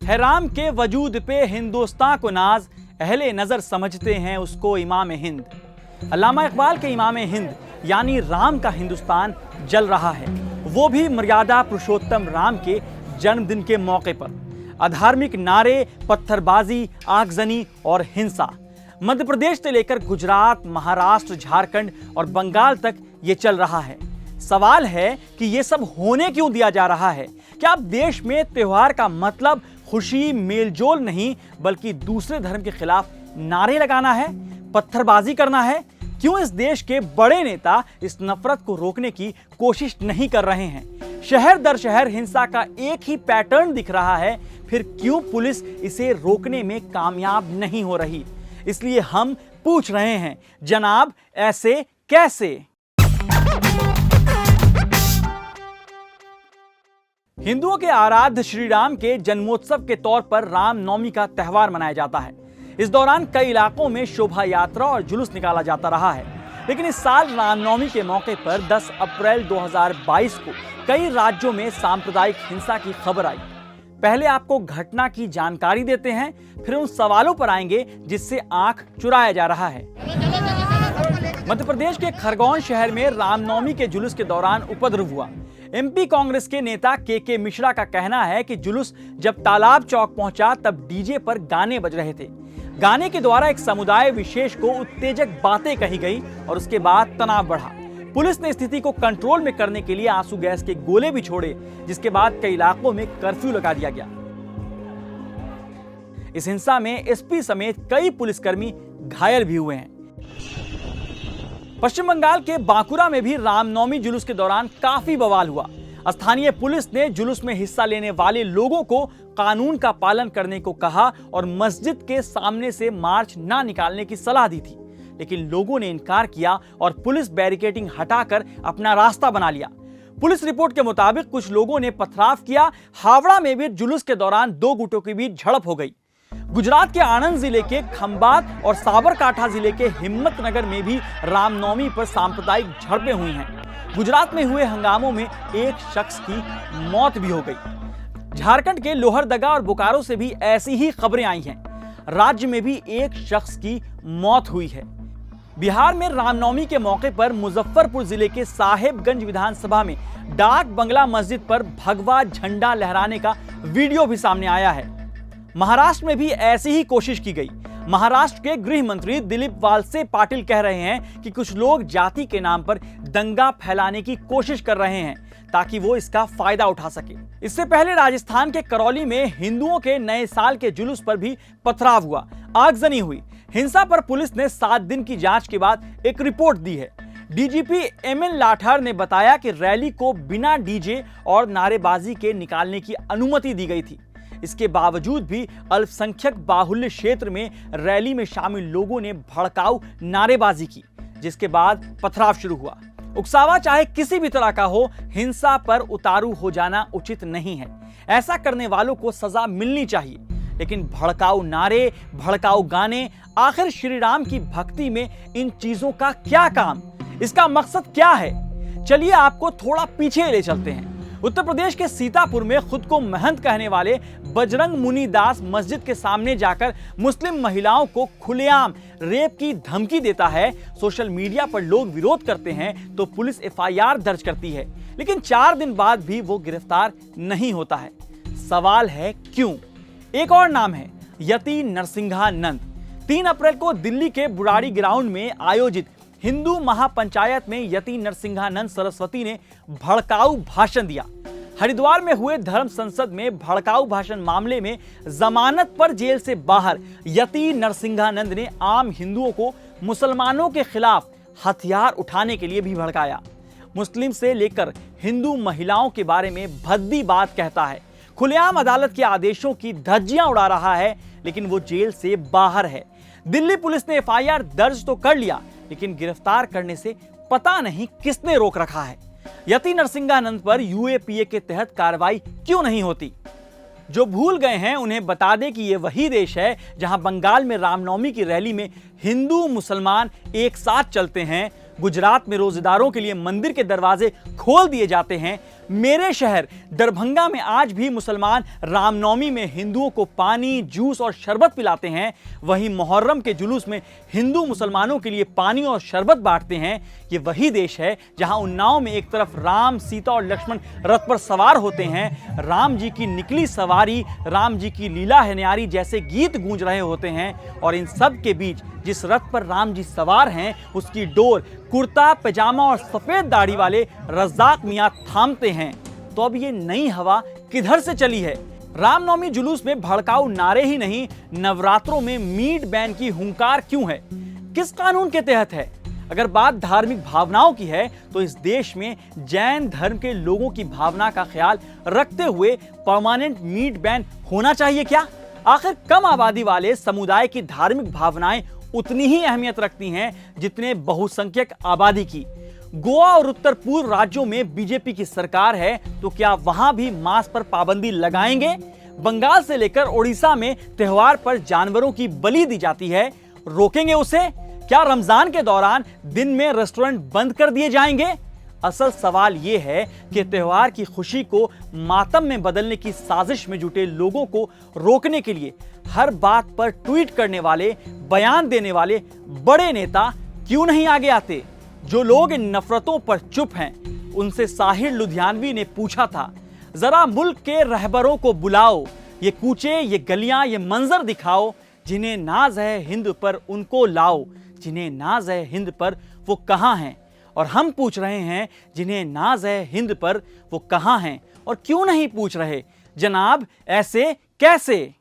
है राम के वजूद पे हिंदुस्तान को नाज, अहले नजर समझते हैं उसको इमाम हिंद। अल्लामा इकबाल के इमाम हिंद यानी राम का हिंदुस्तान जल रहा है, वो भी मर्यादा पुरुषोत्तम राम के जन्मदिन के मौके पर। अधार्मिक नारे, पत्थरबाजी, आगजनी और हिंसा मध्य प्रदेश से लेकर गुजरात, महाराष्ट्र, झारखंड और बंगाल तक ये चल रहा है। सवाल है कि ये सब होने क्यों दिया जा रहा है? क्या अब देश में त्योहार का मतलब खुशी, मेलजोल नहीं बल्कि दूसरे धर्म के खिलाफ नारे लगाना है, पत्थरबाजी करना है? क्यों इस देश के बड़े नेता इस नफरत को रोकने की कोशिश नहीं कर रहे हैं? शहर दर शहर हिंसा का एक ही पैटर्न दिख रहा है, फिर क्यों पुलिस इसे रोकने में कामयाब नहीं हो रही? इसलिए हम पूछ रहे हैं, जनाब ऐसे कैसे? हिंदुओं के आराध्य श्री राम के जन्मोत्सव के तौर पर रामनवमी का त्यौहार मनाया जाता है। इस दौरान कई इलाकों में शोभा यात्रा और जुलूस निकाला जाता रहा है, लेकिन इस साल रामनवमी के मौके पर 10 अप्रैल 2022 को कई राज्यों में सांप्रदायिक हिंसा की खबर आई। पहले आपको घटना की जानकारी देते हैं, फिर उन सवालों पर आएंगे जिससे आंख चुराया जा रहा है। मध्य प्रदेश के खरगोन शहर में रामनवमी के जुलूस के दौरान उपद्रव हुआ। एमपी कांग्रेस के नेता के मिश्रा का कहना है कि जुलूस जब तालाब चौक पहुंचा तब डीजे पर गाने बज रहे थे। गाने के द्वारा एक समुदाय विशेष को उत्तेजक बातें कही गई और उसके बाद तनाव बढ़ा। पुलिस ने स्थिति को कंट्रोल में करने के लिए आंसू गैस के गोले भी छोड़े, जिसके बाद कई इलाकों में कर्फ्यू लगा दिया गया। इस हिंसा में एसपी समेत कई पुलिसकर्मी घायल भी हुए हैं। पश्चिम बंगाल के बांकुरा में भी रामनवमी जुलूस के दौरान काफी बवाल हुआ। स्थानीय पुलिस ने जुलूस में हिस्सा लेने वाले लोगों को कानून का पालन करने को कहा और मस्जिद के सामने से मार्च ना निकालने की सलाह दी थी, लेकिन लोगों ने इनकार किया और पुलिस बैरिकेडिंग हटाकर अपना रास्ता बना लिया। पुलिस रिपोर्ट के मुताबिक कुछ लोगों ने पथराव किया। हावड़ा में भी जुलूस के दौरान दो गुटों के बीच झड़प हो गई। गुजरात के आणंद जिले के खंबात और साबरकांठा जिले के हिम्मतनगर में भी रामनवमी पर सांप्रदायिक झड़पें हुई हैं। गुजरात में हुए हंगामों में एक शख्स की मौत भी हो गई। झारखंड के लोहरदगा और बोकारो से भी ऐसी ही खबरें आई हैं। राज्य में भी एक शख्स की मौत हुई है। बिहार में रामनवमी के मौके पर मुजफ्फरपुर जिले के साहेबगंज विधानसभा में डाक बंगला मस्जिद पर भगवा झंडा लहराने का वीडियो भी सामने आया है। महाराष्ट्र में भी ऐसी ही कोशिश की गई। महाराष्ट्र के गृह मंत्री दिलीप वालसे पाटिल कह रहे हैं कि कुछ लोग जाति के नाम पर दंगा फैलाने की कोशिश कर रहे हैं ताकि वो इसका फायदा उठा सके। इससे पहले राजस्थान के करौली में हिंदुओं के नए साल के जुलूस पर भी पथराव हुआ, आगजनी हुई। हिंसा पर पुलिस ने 7 दिन की जांच के बाद एक रिपोर्ट दी है। डीजीपी एमएन लाठर ने बताया कि रैली को बिना डीजे और नारेबाजी के निकालने की अनुमति दी गई थी। इसके बावजूद भी अल्पसंख्यक बाहुल्य क्षेत्र में रैली में शामिल लोगों ने भड़काऊ नारेबाजी की, जिसके बाद पथराव शुरू हुआ। उकसावा चाहे किसी भी तरह का हो, हिंसा पर उतारू हो जाना उचित नहीं है। ऐसा करने वालों को सजा मिलनी चाहिए, लेकिन भड़काऊ नारे, भड़काऊ गाने, आखिर श्री राम की भक्ति में इन चीजों का क्या काम? इसका मकसद क्या है? चलिए आपको थोड़ा पीछे ले चलते हैं। उत्तर प्रदेश के सीतापुर में खुद को महंत कहने वाले बजरंग मुनि दास मस्जिद के सामने जाकर मुस्लिम महिलाओं को खुलेआम रेप की धमकी देता है। सोशल मीडिया पर लोग विरोध करते हैं तो पुलिस एफआईआर दर्ज करती है, लेकिन 4 दिन बाद भी वो गिरफ्तार नहीं होता है। सवाल है क्यों? एक और नाम है यति नरसिंहानंद। 3 अप्रैल को दिल्ली के बुराड़ी ग्राउंड में आयोजित हिंदू महापंचायत में यति नरसिंहानंद सरस्वती ने भड़काऊ भाषण दिया। हरिद्वार में हुए धर्म संसद में भड़काऊ भाषण मामले में जमानत पर जेल से बाहर यति नरसिंहानंद ने आम हिंदुओं को मुसलमानों के खिलाफ हथियार उठाने के लिए भी भड़काया। मुस्लिम से लेकर हिंदू महिलाओं के बारे में भद्दी बात कहता है। खुलेआम अदालत के आदेशों की धज्जियां उड़ा रहा है, लेकिन वो जेल से बाहर है। दिल्ली पुलिस ने एफआईआर दर्ज तो कर लिया, लेकिन गिरफ्तार करने से पता नहीं किसने रोक रखा है। यति नरसिंहानंद पर यूएपीए के तहत कार्रवाई क्यों नहीं होती? जो भूल गए हैं उन्हें बता दें कि यह वही देश है जहां बंगाल में रामनवमी की रैली में हिंदू मुसलमान एक साथ चलते हैं, गुजरात में रोजेदारों के लिए मंदिर के दरवाजे खोल दिए जाते हैं, मेरे शहर दरभंगा में आज भी मुसलमान रामनवमी में हिंदुओं को पानी, जूस और शरबत पिलाते हैं, वहीं मुहर्रम के जुलूस में हिंदू मुसलमानों के लिए पानी और शरबत बांटते हैं। ये वही देश है जहां उन्नाव में एक तरफ राम, सीता और लक्ष्मण रथ पर सवार होते हैं, राम जी की निकली सवारी, राम जी की लीला है न्यारी जैसे गीत गूंज रहे होते हैं, और इन सब के बीच जिस रथ पर राम जी सवार हैं उसकी डोर कुर्ता पैजामा और सफेद दाढ़ी वाले रज़ाक मियां थामते हैं। तो अब ये नई हवा किधर से चली है? रामनवमी जुलूस में भड़काऊ नारे ही नहीं, नवरात्रों में मीट बैन की हुंकार क्यों है? किस कानून के तहत है? अगर बात धार्मिक भावनाओं की है तो इस देश में जैन धर्म के लोगों की भावना का ख्याल रखते हुए परमानेंट मीट बैन होना चाहिए क्या? आखिर कम आबादी वाले समुदाय की धार्मिक भावनाएं उतनी ही अहमियत रखती हैं जितने बहुसंख्यक आबादी की। गोवा और उत्तर पूर्व राज्यों में बीजेपी की सरकार है तो क्या वहां भी मांस पर पाबंदी लगाएंगे? बंगाल से लेकर ओडिशा में त्योहार पर जानवरों की बलि दी जाती है, रोकेंगे उसे? क्या रमजान के दौरान दिन में रेस्टोरेंट बंद कर दिए जाएंगे? असल सवाल यह है कि त्योहार की खुशी को मातम में बदलने की साजिश में जुटे लोगों को रोकने के लिए हर बात पर ट्वीट करने वाले, बयान देने वाले बड़े नेता क्यों नहीं आगे आते? जो लोग इन नफरतों पर चुप हैं, उनसे साहिर लुधियानवी ने पूछा था, जरा मुल्क के रहबरों को बुलाओ, ये कूचे, ये गलियां, ये मंजर दिखाओ, जिन्हें नाज है हिंद पर उनको लाओ, जिन्हें नाज है हिंद पर वो कहां हैं? और हम पूछ रहे हैं, जिन्हें नाज है हिंद पर वो कहां हैं और क्यों नहीं पूछ रहे? जनाब, ऐसे कैसे?